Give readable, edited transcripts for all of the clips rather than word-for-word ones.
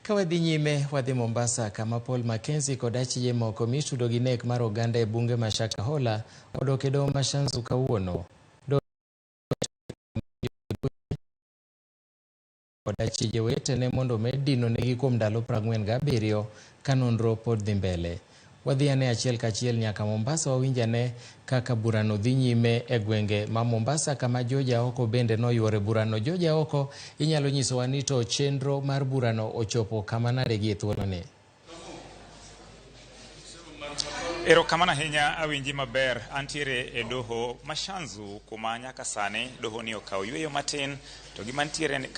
Kawadhi nyime wadhi Mombasa kama Paul Mackenzie kod achije moko mitudo gi nek mar oganda e bunge ma Shakahola odok e doho ma Shanzu kawuono. Kod achije wetene mondo med dino negi kuom ndalo 47 ka nonro pod dhi mbele. Wadhi ane achiel kachiel nyaka Mombasa wawinjane kaka burano dhi nyime e gwenge ma Mombasa kama George Aoko bende noyuore burano. George Aoko, inyalo nyisowa ni to chenro mar burano ochopo kama nade gi thuoloni? Erokamano ahinya, awinji maber. Antiere e doho ma Shanzu kuma nyaka sani doho ni okawo yweyo matin to gimantiere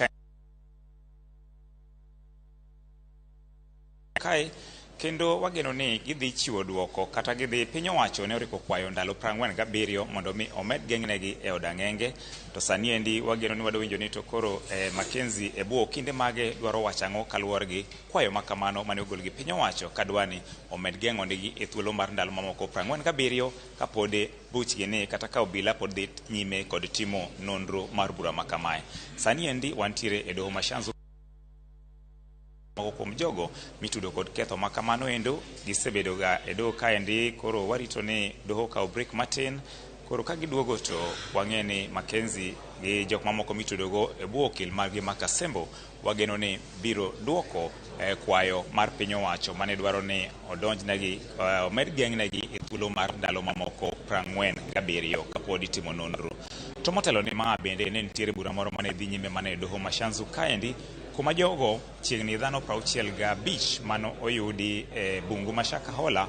kae kendo wageno ni gidhi chiwo duoko kata gidhi piny owacho ne oriko kwayo ndalo 47 mondo mi omed geng'negi e odang'enge. To sani endi wageno ni wadawinjo ni to koro Mackenzie e bwo kinde mage dwaro wachang'o kaluwore gi kwayo makamano mane ogol gi piny owacho kadwani omed geng'onegi e thuolo mar ndalo mamoko 47 kapod buchgi ni kata ka obila pod dhi nyime kod timo nonro mar bura makamae. Sani endi wantiere e doho ma Shanzu kuom jogo mitudo kod ketho makamano endo gisebedo ga e doho kaendi. Koro warito ni doho kawo break matin, koro ka giduogo to wang'e ni Mackenzie gi jok mamoko mitudogo e bwo okil margi Makasembo wageno ni biro duoko kwayo mar piny owacho mane dwaro ni odonjnegi omed geng'negi e thuolo mar ndalo mamoko 47 kapod itimo nonro. To motelo ni ma bende ne nitiere bura moro mane dhi nyime mane doho ma Shanzu kaendi kuma jogo chiegni dhano 65 mano oyudi e bungu ma Shakahola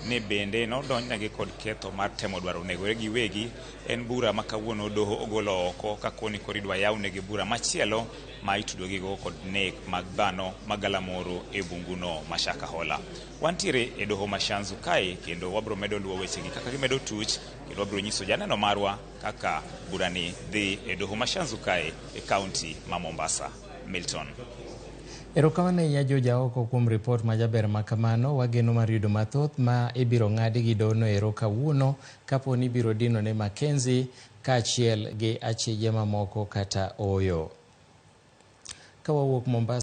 ne bende nodonjnegi kod ketho mar temo dwaro negore gi wegi. En bura ma kawuono doho ogolo oko ka koni koridwa yawnegi bura machielo ma itudogigo kod nek mag dhano magalamoro e bunguno ma Shakahola. Wantiere e doho ma Shanzu kae kendo wabro medo luwo wechegi kaka gimedo tuch kendo wabro nyiso janeno marwa kaka burani dhi e doho ma Shanzu kae e kaunti ma Mombasa. Milton. Erokamano ahinya George Aoko kuom ripot majaber makamano. Wageno mar yudo mathoth ma ibiro ng'adi gi dohono ero kawuono kapo ni ibiro dino ne Mackenzie kaachiel gi achije mamoko kata oyo. Ka wawuok Mombasa